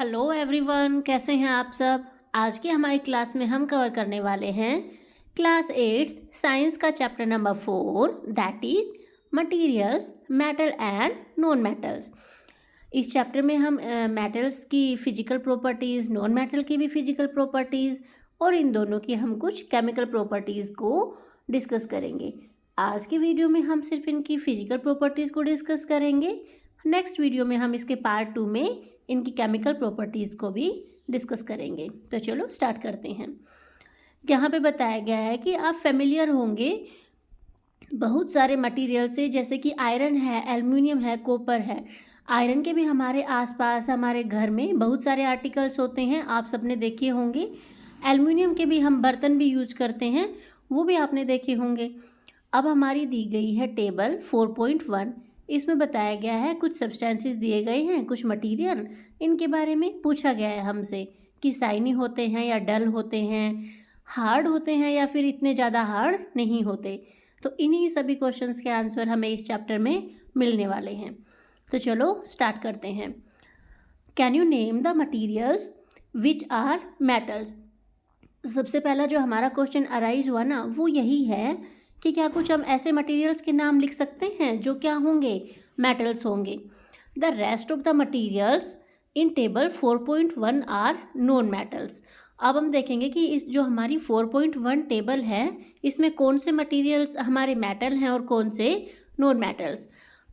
Hello everyone, कैसे हैं आप सब। आज की हमारी क्लास में हम कवर करने वाले हैं क्लास 8 साइंस का chapter number 4 that is materials, metal and non metals. इस चैप्टर में हम मेटल्स की फिजिकल प्रॉपर्टीज़, नॉन मेटल की भी फिजिकल प्रॉपर्टीज़ और इन दोनों की हम कुछ केमिकल प्रॉपर्टीज़ को डिस्कस करेंगे। आज की वीडियो में हम सिर्फ इनकी फिजिकल प्रॉपर्टीज़ को डिस्कस करेंगे। नेक्स्ट वीडियो में हम इसके पार्ट 2 में इनकी केमिकल प्रॉपर्टीज़ को भी डिस्कस करेंगे। तो चलो स्टार्ट करते हैं। यहाँ पे बताया गया है कि आप फेमिलियर होंगे बहुत सारे मटेरियल से, जैसे कि आयरन है, एल्युमिनियम है, कॉपर है। आयरन के भी हमारे आसपास हमारे घर में बहुत सारे आर्टिकल्स होते हैं, आप सबने देखे होंगे। एल्युमिनियम के भी हम बर्तन भी यूज करते हैं, वो भी आपने देखे होंगे। अब हमारी दी गई है टेबल 4.1। इसमें बताया गया है कुछ सब्सटेंसेस दिए गए हैं, कुछ मटेरियल, इनके बारे में पूछा गया है हमसे कि शाइनी होते हैं या डल होते हैं, हार्ड होते हैं या फिर इतने ज़्यादा हार्ड नहीं होते। तो इन्हीं सभी क्वेश्चंस के आंसर हमें इस चैप्टर में मिलने वाले हैं। तो चलो स्टार्ट करते हैं। Can you name the materials which are metals. सबसे पहला जो हमारा क्वेश्चन अराइज हुआ ना, वो यही है कि क्या कुछ हम ऐसे मटेरियल्स के नाम लिख सकते हैं जो क्या होंगे, मेटल्स होंगे। The rest of the materials in table 4.1 are non metals. अब हम देखेंगे कि इस जो हमारी 4.1 टेबल है, इसमें कौन से मटेरियल्स हमारे मेटल हैं और कौन से नॉन मेटल्स।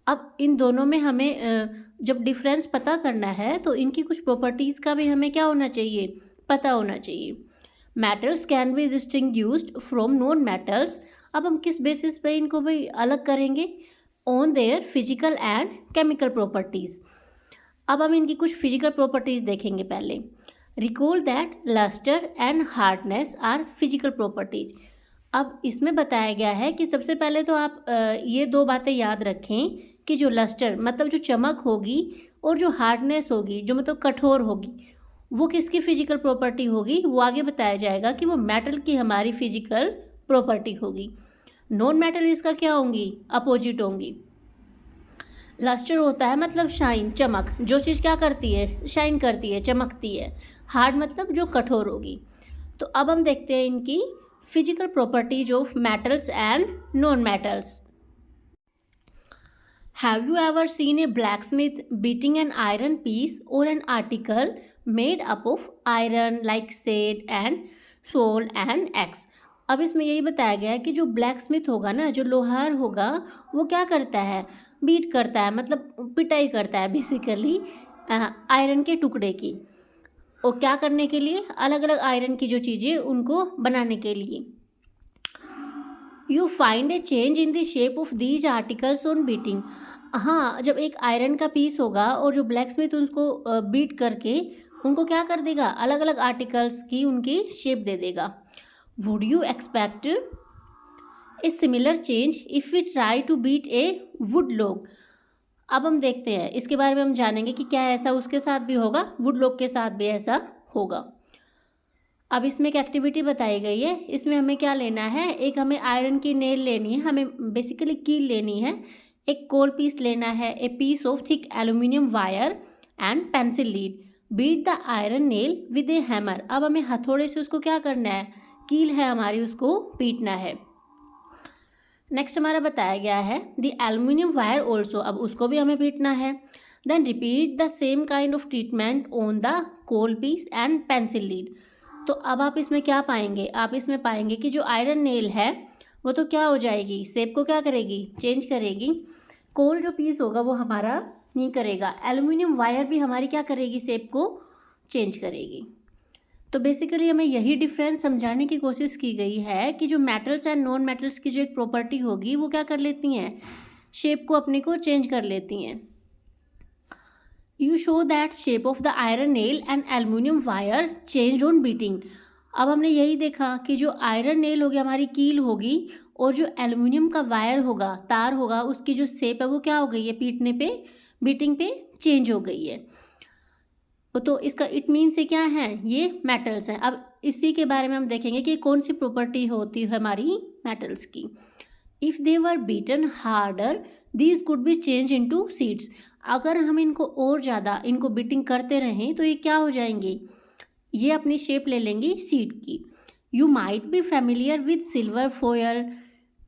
अब इन दोनों में हमें जब डिफरेंस पता करना है तो इनकी कुछ प्रॉपर्टीज़ का भी हमें क्या होना चाहिए, पता होना चाहिए। Metals can be distinguished from non metals. अब हम किस बेसिस पे इनको भी अलग करेंगे, on their physical and chemical properties. अब हम इनकी कुछ फिजिकल प्रॉपर्टीज़ देखेंगे पहले। Recall that lustre and hardness are physical properties. अब इसमें बताया गया है कि सबसे पहले तो आप ये दो बातें याद रखें कि जो लस्टर मतलब जो चमक होगी और जो हार्डनेस होगी, जो मतलब कठोर होगी, वो किसकी फिजिकल प्रॉपर्टी होगी, वो आगे बताया जाएगा कि वो मेटल की हमारी फिजिकल प्रॉपर्टी होगी। नॉन मेटल इसका क्या होंगी, अपोजिट होंगी। लस्टर होता है मतलब शाइन, चमक, जो चीज़ क्या करती है, शाइन करती है, चमकती है। हार्ड मतलब जो कठोर होगी। तो अब हम देखते हैं इनकी physical properties of metals and non metals. Have you ever seen a blacksmith beating an iron piece or an article made up of iron like shed and soul and axe? अब इसमें यही बताया गया है कि जो ब्लैक स्मिथ होगा ना, जो लोहार होगा, वो क्या करता है, बीट करता है, मतलब पिटाई करता है बेसिकली आयरन के टुकड़े की। और क्या करने के लिए, अलग अलग आयरन की जो चीज़ें उनको बनाने के लिए। You find A change in the shape of these articles on beating. हाँ, जब एक आयरन का पीस होगा और जो ब्लैक स्मिथ उसको बीट करके उनको क्या कर देगा, अलग अलग आर्टिकल्स की उनकी शेप दे देगा। Would you expect a similar change if we try to beat a wood log. अब हम देखते हैं, इसके बारे में हम जानेंगे कि क्या ऐसा उसके साथ भी होगा, वुड लॉग के साथ भी ऐसा होगा। अब इसमें एक एक्टिविटी बताई गई है, इसमें हमें क्या लेना है, एक हमें आयरन की नेल लेनी है, हमें बेसिकली कील लेनी है, एक कोल पीस लेना है, a piece of thick aluminium wire and pencil lead. Beat the iron nail with a hammer. अब हमें हथौड़े से उसको क्या करना है, कील है हमारी, उसको पीटना है। नेक्स्ट हमारा बताया गया है द एल्यूमिनियम वायर ऑल्सो। अब उसको भी हमें पीटना है। Then repeat the same kind of treatment on the coal piece and pencil lead. तो अब आप इसमें क्या पाएंगे, आप इसमें पाएंगे कि जो आयरन नेल है वो तो क्या हो जाएगी, शेप को क्या करेगी, चेंज करेगी। कोल जो पीस होगा वो हमारा नहीं करेगा। एल्यूमिनियम वायर भी हमारी क्या करेगी, शेप को चेंज करेगी। तो बेसिकली हमें यही डिफरेंस समझाने की कोशिश की गई है कि जो मेटल्स एंड नॉन मेटल्स की जो एक प्रॉपर्टी होगी वो क्या कर लेती हैं, शेप को अपने को चेंज कर लेती हैं। You show that shape of the iron nail and aluminium wire change on beating. अब हमने यही देखा कि जो आयरन नेल होगी हमारी कील होगी और जो एल्यूमिनियम का वायर होगा, तार होगा, उसकी जो शेप है वो क्या हो गई है, पीटने पे, बीटिंग पे चेंज हो गई है। तो इसका इट मीन से क्या है, ये मेटल्स हैं। अब इसी के बारे में हम देखेंगे कि कौन सी प्रॉपर्टी होती है हमारी मेटल्स की। If they were beaten harder these could be change into seeds. अगर हम इनको और ज़्यादा इनको बीटिंग करते रहें तो ये क्या हो जाएंगे, ये अपनी शेप ले लेंगी सीड की। You might be familiar with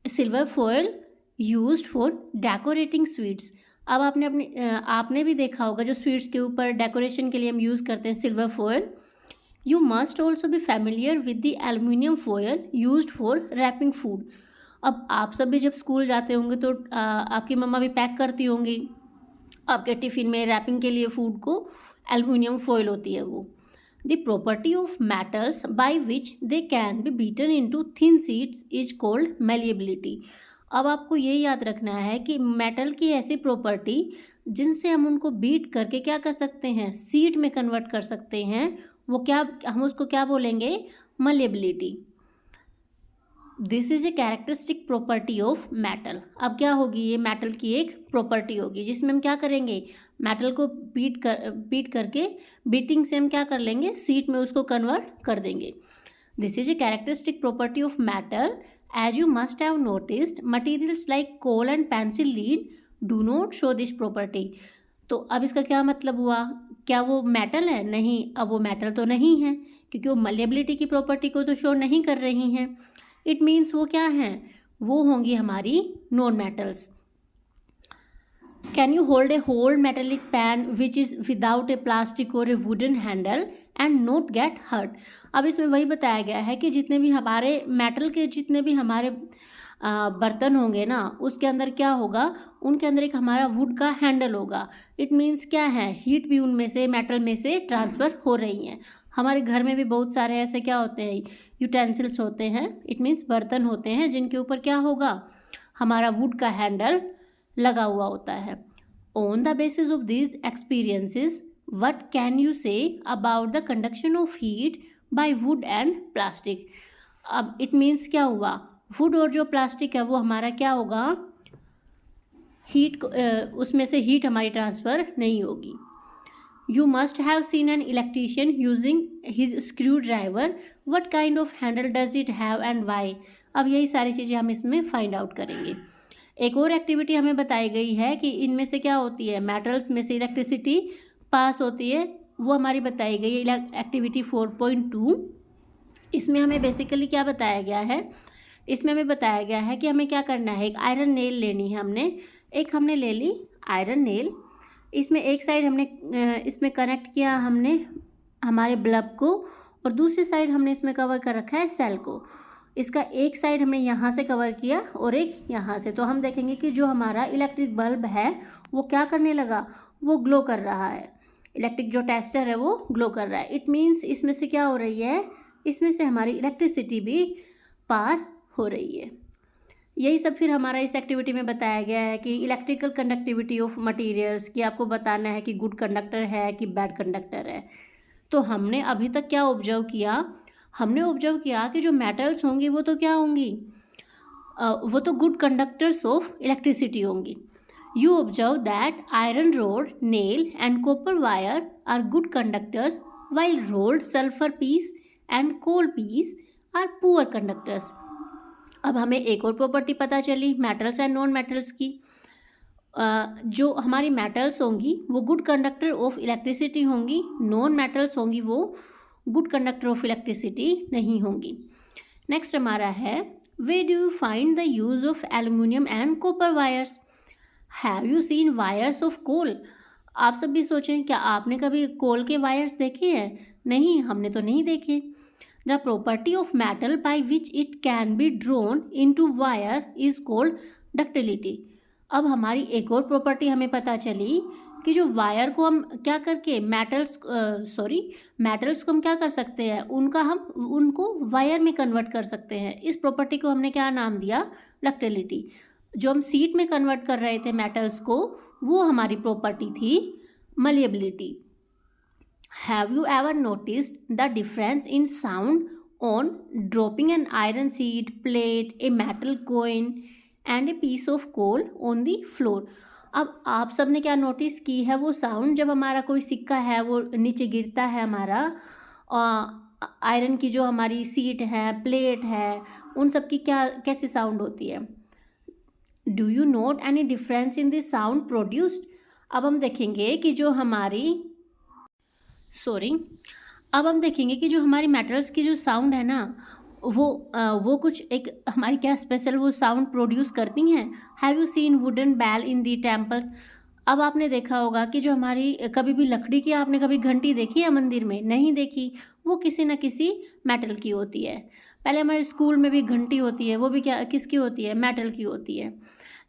silver foil used for decorating sweets. अब आपने भी देखा होगा जो स्वीट्स के ऊपर डेकोरेशन के लिए हम यूज़ करते हैं silver foil. You must also be familiar with the aluminium foil used for wrapping food. अब आप सब भी जब स्कूल जाते होंगे तो आपकी मम्मा भी पैक करती होंगी आपके टिफ़िन में रैपिंग के लिए फूड को, एल्यूमिनियम फॉयल होती है वो। The property of metals by which they can be beaten into thin sheets is called malleability. अब आपको ये याद रखना है कि मेटल की ऐसी प्रॉपर्टी जिनसे हम उनको बीट करके क्या कर सकते हैं, शीट में कन्वर्ट कर सकते हैं, वो क्या, हम उसको क्या बोलेंगे, malleability. This is a characteristic property of metal. अब क्या होगी, ये मेटल की एक प्रॉपर्टी होगी जिसमें हम क्या करेंगे, मेटल को बीट करके बीटिंग से हम क्या कर लेंगे, शीट में उसको कन्वर्ट कर देंगे। This is a characteristic property of metal as you must have noticed materials like coal and pencil lead do not show this property. तो अब इसका क्या मतलब हुआ, क्या वो मेटल है, नहीं, अब वो मेटल तो नहीं है क्योंकि वो मलेबिलिटी की प्रॉपर्टी को तो शो नहीं कर रही हैं। इट मीन्स वो क्या हैं, वो होंगी हमारी non metals. Can you hold a whole metallic pan which is without a plastic और a wooden handle and not get hurt. अब इसमें वही बताया गया है कि जितने भी हमारे मेटल के जितने भी हमारे बर्तन होंगे ना, उसके अंदर क्या होगा, उनके अंदर एक हमारा वुड का हैंडल होगा। इट मीन्स क्या है, हीट भी उनमें से मेटल में से ट्रांसफ़र हो रही हैं। हमारे घर में भी बहुत सारे ऐसे क्या होते हैं, यूटेंसिल्स होते हैं, इट मीन्स बर्तन होते हैं जिनके ऊपर क्या होगा, हमारा वुड का हैंडल लगा हुआ होता है। On the basis of this experiences what can you say about the conduction of heat bye would and plastic. अब इट मीन्स क्या हुआ, वुड और जो प्लास्टिक है वो हमारा क्या होगा, हीट को उसमें से हीट हमारी ट्रांसफ़र नहीं होगी। You must have seen an electrician using his screwdriver, what kind of handle does it have and why. अब यही सारी चीज़ें हम इसमें फाइंड आउट करेंगे। एक और एक्टिविटी हमें बताई गई है कि इनमें से क्या होती है, मेटल्स में से इलेक्ट्रिसिटी पास होती है, वो हमारी बताई गई है एक्टिविटी 4.2। इसमें हमें बेसिकली क्या बताया गया है, इसमें हमें बताया गया है कि हमें क्या करना है, एक आयरन नेल लेनी है हमने ले ली आयरन नेल। इसमें एक साइड हमने इसमें कनेक्ट किया हमने हमारे बल्ब को और दूसरी साइड हमने इसमें कवर कर रखा है सेल को। इसका एक साइड हमने यहाँ से कवर किया और एक यहाँ से, तो हम देखेंगे कि जो हमारा इलेक्ट्रिक बल्ब है वो क्या करने लगा, वो ग्लो कर रहा है। इलेक्ट्रिक जो टेस्टर है वो ग्लो कर रहा है। इट मीन्स इसमें से क्या हो रही है, इसमें से हमारी इलेक्ट्रिसिटी भी पास हो रही है। यही सब फिर हमारा इस एक्टिविटी में बताया गया है कि इलेक्ट्रिकल कंडक्टिविटी ऑफ मटेरियल्स की आपको बताना है कि गुड कंडक्टर है कि बैड कंडक्टर है। तो हमने अभी तक क्या ऑब्जर्व किया, हमने ऑब्जर्व किया कि जो मेटल्स होंगी वो तो क्या होंगी, वो तो गुड कंडक्टर्स ऑफ इलेक्ट्रिसिटी होंगी। You observe that iron rod, nail and copper wire are good conductors while rolled sulphur piece and coal piece are poor conductors. अब हमें एक और प्रॉपर्टी पता चली मेटल्स एंड नॉन मेटल्स की। जो हमारी मेटल्स होंगी वो गुड कंडक्टर ऑफ इलेक्ट्रिसिटी होंगी, नॉन मेटल्स होंगी वो गुड कंडक्टर ऑफ इलेक्ट्रिसिटी नहीं होंगी। नेक्स्ट हमारा है, why do you find the use of aluminium and copper wires. Have you seen wires of coal. आप सब भी सोचें, क्या आपने कभी कोल के वायर्स देखे हैं? नहीं, हमने तो नहीं देखे। The property of metal by which it can be drone into wire is called ductility. अब हमारी एक और प्रॉपर्टी हमें पता चली कि जो वायर को हम क्या करके मेटल्स को हम क्या कर सकते हैं, उनको वायर में कन्वर्ट कर सकते हैं। इस प्रॉपर्टी को हमने क्या नाम दिया, डक्टिलिटी। जो हम शीट में कन्वर्ट कर रहे थे मेटल्स को, वो हमारी प्रॉपर्टी थी malleability. Have you ever noticed the difference in sound on dropping an iron sheet, plate, a metal coin and a piece of coal on the floor. अब आप सब ने क्या नोटिस की है, वो साउंड जब हमारा कोई सिक्का है वो नीचे गिरता है, हमारा आयरन की जो हमारी सीट है, प्लेट है, उन सब की क्या कैसी साउंड होती है। Do you note any difference in this sound produced. अब हम देखेंगे कि जो हमारी अब हम देखेंगे कि जो हमारी मेटल्स की जो साउंड है ना, वो कुछ एक हमारी क्या स्पेशल वो साउंड प्रोड्यूस करती हैं। हैव यू सीन वुडन बैल इन दी टेम्पल्स? अब आपने देखा होगा कि जो हमारी कभी भी लकड़ी की आपने कभी घंटी देखी है मंदिर में? नहीं देखी। वो किसी न किसी मेटल की होती है। पहले हमारे स्कूल में भी घंटी होती है, वो भी क्या किसकी होती है? मेटल की होती है।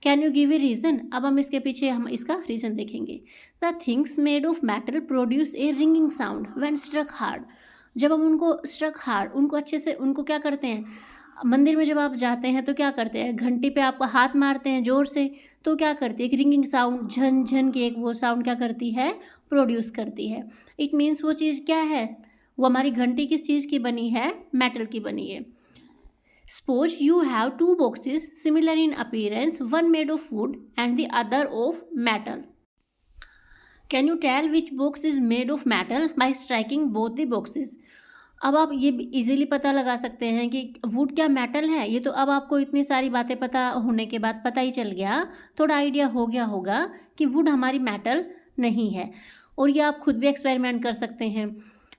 Can you give a reason? अब हम इसके पीछे हम इसका रीज़न देखेंगे। The things made of metal produce a ringing sound when struck hard. जब हम उनको स्ट्रक हार्ड, उनको अच्छे से उनको क्या करते हैं, मंदिर में जब आप जाते हैं तो क्या करते हैं, घंटी पे आपका हाथ मारते हैं ज़ोर से, तो क्या करती है, एक रिंगिंग साउंड, झन झन की एक वो साउंड क्या करती है, प्रोड्यूस करती है। इट मीन्स वो चीज़ क्या है, वो हमारी घंटी किस चीज़ की बनी है? मेटल की बनी है। Suppose you have two boxes similar in appearance, one made of wood and the other of metal. Can you tell which box is made of metal by striking both the boxes? अब आप ये easily पता लगा सकते हैं कि would क्या metal है। ये तो अब आपको इतनी सारी बातें पता होने के बाद पता ही चल गया, थोड़ा आइडिया हो गया होगा कि वुड हमारी मेटल नहीं है। और ये आप खुद भी एक्सपेरिमेंट कर सकते हैं।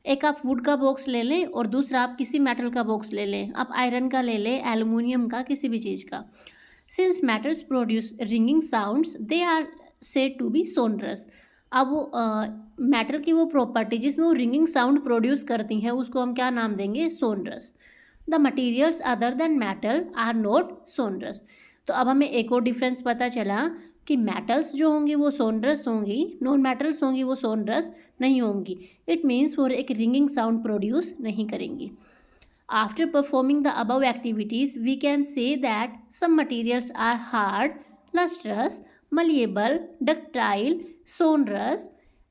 एक आप वुड का बॉक्स ले लें और दूसरा आप किसी मेटल का बॉक्स ले लें। आप आयरन का ले लें, एल्युमिनियम का, किसी भी चीज़ का। Since metals produce ringing sounds they are said to be sonorous. अब वो मेटल की वो प्रॉपर्टी जिसमें वो रिंगिंग साउंड प्रोड्यूस करती हैं उसको हम क्या नाम देंगे? Sonorous. The materials other than metal are not sonorous. तो अब हमें एक और डिफरेंस पता चला कि मेटल्स जो होंगी वो सोनरस होंगी, नॉन मेटल्स होंगी वो सोनरस नहीं होंगी। इट मीन्स वो एक रिंगिंग साउंड प्रोड्यूस नहीं करेंगी। After performing the above activities we can say that some materials are hard, lustrous, malleable, ductile, sonorous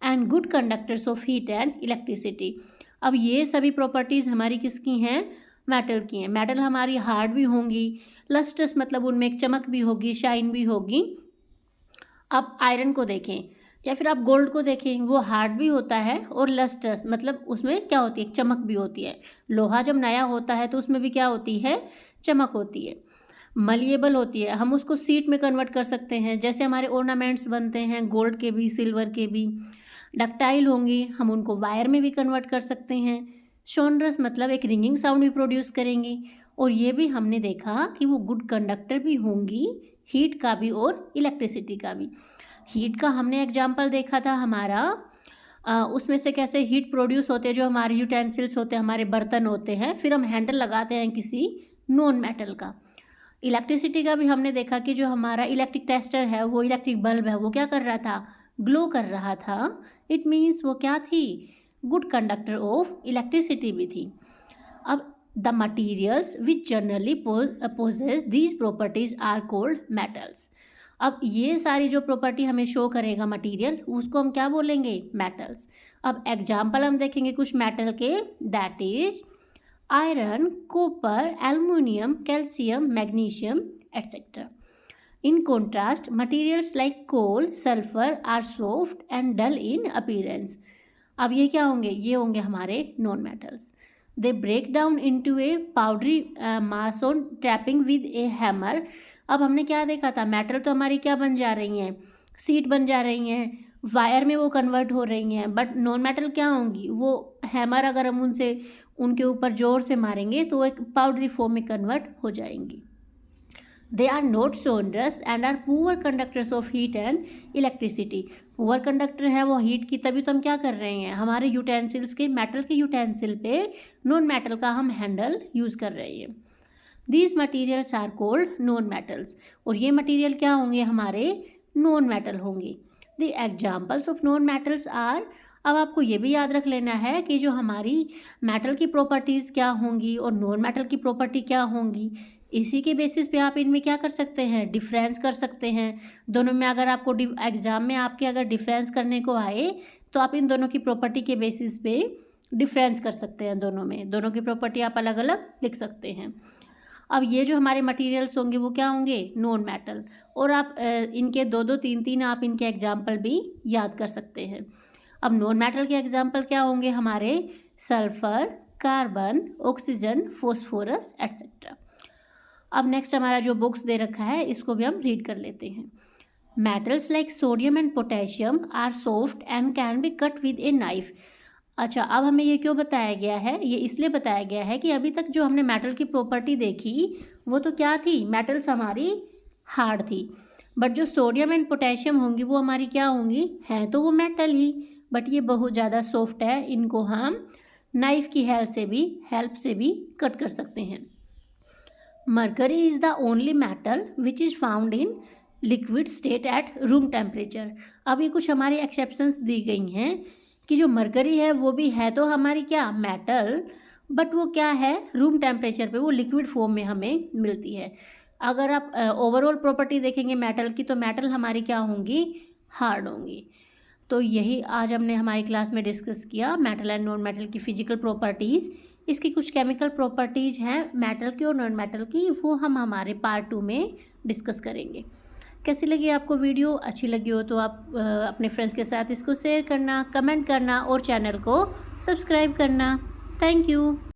and good conductors of heat and electricity। अब ये सभी प्रॉपर्टीज़ हमारी किसकी हैं? मेटल की हैं। मेटल हमारी हार्ड भी होंगी, लस्ट्रस मतलब उनमें एक चमक भी होगी, शाइन भी होगी। आप आयरन को देखें या फिर आप गोल्ड को देखें, वो हार्ड भी होता है और लस्ट्रस मतलब उसमें क्या होती है? एक चमक भी होती है। लोहा जब नया होता है तो उसमें भी क्या होती है? चमक होती है। मलिएबल होती है, हम उसको सीट में कन्वर्ट कर सकते हैं, जैसे हमारे ऑर्नामेंट्स बनते हैं गोल्ड के भी, सिल्वर के भी। डक्टाइल होंगी, हम उनको वायर में भी कन्वर्ट कर सकते हैं। सोनरस मतलब एक रिंगिंग साउंड भी प्रोड्यूस करेंगी। और ये भी हमने देखा कि वो गुड कंडक्टर भी होंगी, हीट का भी और इलेक्ट्रिसिटी का भी। हीट का हमने एग्जाम्पल देखा था हमारा, उसमें से कैसे हीट प्रोड्यूस होते हैं, जो हमारे यूटेंसिल्स होते हैं, हमारे बर्तन होते हैं, फिर हम हैंडल लगाते हैं किसी नॉन मेटल का। इलेक्ट्रिसिटी का भी हमने देखा कि जो हमारा इलेक्ट्रिक टेस्टर है, वो इलेक्ट्रिक बल्ब है, वो क्या कर रहा था? ग्लो कर रहा था। इट मीन्स वो क्या थी? गुड कंडक्टर ऑफ इलेक्ट्रिसिटी भी थी। अब the materials which generally possess these properties are called metals. अब ये सारी जो प्रॉपर्टी हमें शो करेगा मटीरियल, उसको हम क्या बोलेंगे? मेटल्स। अब एग्जाम्पल हम देखेंगे कुछ मेटल के, that is iron, copper, aluminium, calcium, magnesium, etc. In contrast, materials like coal, sulfur are soft and dull in appearance. अब ये क्या होंगे? ये होंगे हमारे non metals. They break down into a powdery mass on tapping with a hammer. अब हमने क्या देखा था? मेटल तो हमारी क्या बन जा रही हैं? सीट बन जा रही हैं, वायर में वो कन्वर्ट हो रही हैं। बट नॉन मेटल क्या होंगी? वो हैमर अगर हम उनके ऊपर जोर से मारेंगे तो एक पाउडरी फॉर्म में कन्वर्ट हो जाएंगी। They are not sonorous and are poor conductors of heat and electricity. Poor conductor है वो हीट की, तभी तो हम क्या कर रहे हैं, हमारे यूटेंसिल्स के, मेटल के यूटेंसिल पे नॉन मेटल का हम हैंडल यूज़ कर रहे हैं। These materials are called non metals. और ये मटीरियल क्या होंगे? हमारे नॉन मेटल होंगे। The examples of non metals are, अब आपको ये भी याद रख लेना है कि जो हमारी मेटल की प्रॉपर्टीज़ क्या होंगी और नॉन मेटल की प्रॉपर्टी क्या होंगी, इसी के बेसिस पे आप इनमें क्या कर सकते हैं? डिफरेंस कर सकते हैं दोनों में। अगर आपको एग्ज़ाम में आपके अगर डिफरेंस करने को आए तो आप इन दोनों की प्रॉपर्टी के बेसिस पे डिफरेंस कर सकते हैं। दोनों में, दोनों की प्रॉपर्टी आप अलग अलग लिख सकते हैं। अब ये जो हमारे मटेरियल्स होंगे वो क्या होंगे? Non metal. और आप इनके दो दो तीन तीन आप इनके एग्जाम्पल भी याद कर सकते हैं। अब नॉन मेटल के एग्जाम्पल क्या होंगे हमारे? Sulphur, carbon, oxygen, phosphorus etcetera. अब नेक्स्ट हमारा जो बुक्स दे रखा है इसको भी हम रीड कर लेते हैं। Metals like sodium and potassium are soft and can be cut with a knife. अच्छा, अब हमें ये क्यों बताया गया है? ये इसलिए बताया गया है कि अभी तक जो हमने मेटल की प्रॉपर्टी देखी वो तो क्या थी, मेटल्स हमारी हार्ड थी, बट जो सोडियम एंड पोटेशियम होंगी वो हमारी क्या होंगी, हैं तो वो मेटल ही, बट ये बहुत ज़्यादा सॉफ्ट है, इनको हम नाइफ की हेल्प से भी कट कर सकते हैं। Mercury is the only metal which is found in liquid state at room temperature. अब ये कुछ हमारी एक्सेप्शंस दी गई हैं कि जो मरकरी है वो भी है तो हमारी क्या, मेटल, बट वो क्या है, रूम टेम्परेचर पे वो लिक्विड फॉर्म में हमें मिलती है। अगर आप ओवरऑल प्रॉपर्टी देखेंगे मेटल की, तो मेटल हमारी क्या होंगी, हार्ड होंगी। तो यही आज हमने हमारी क्लास में डिस्कस किया, मेटल एंड नॉन मेटल की फिजिकल प्रॉपर्टीज़। इसकी कुछ केमिकल प्रॉपर्टीज़ हैं मेटल की और नॉन मेटल की, वो हम हमारे पार्ट 2 में डिस्कस करेंगे। कैसी लगी आपको वीडियो? अच्छी लगी हो तो आप अपने फ्रेंड्स के साथ इसको शेयर करना, कमेंट करना और चैनल को सब्सक्राइब करना। Thank you.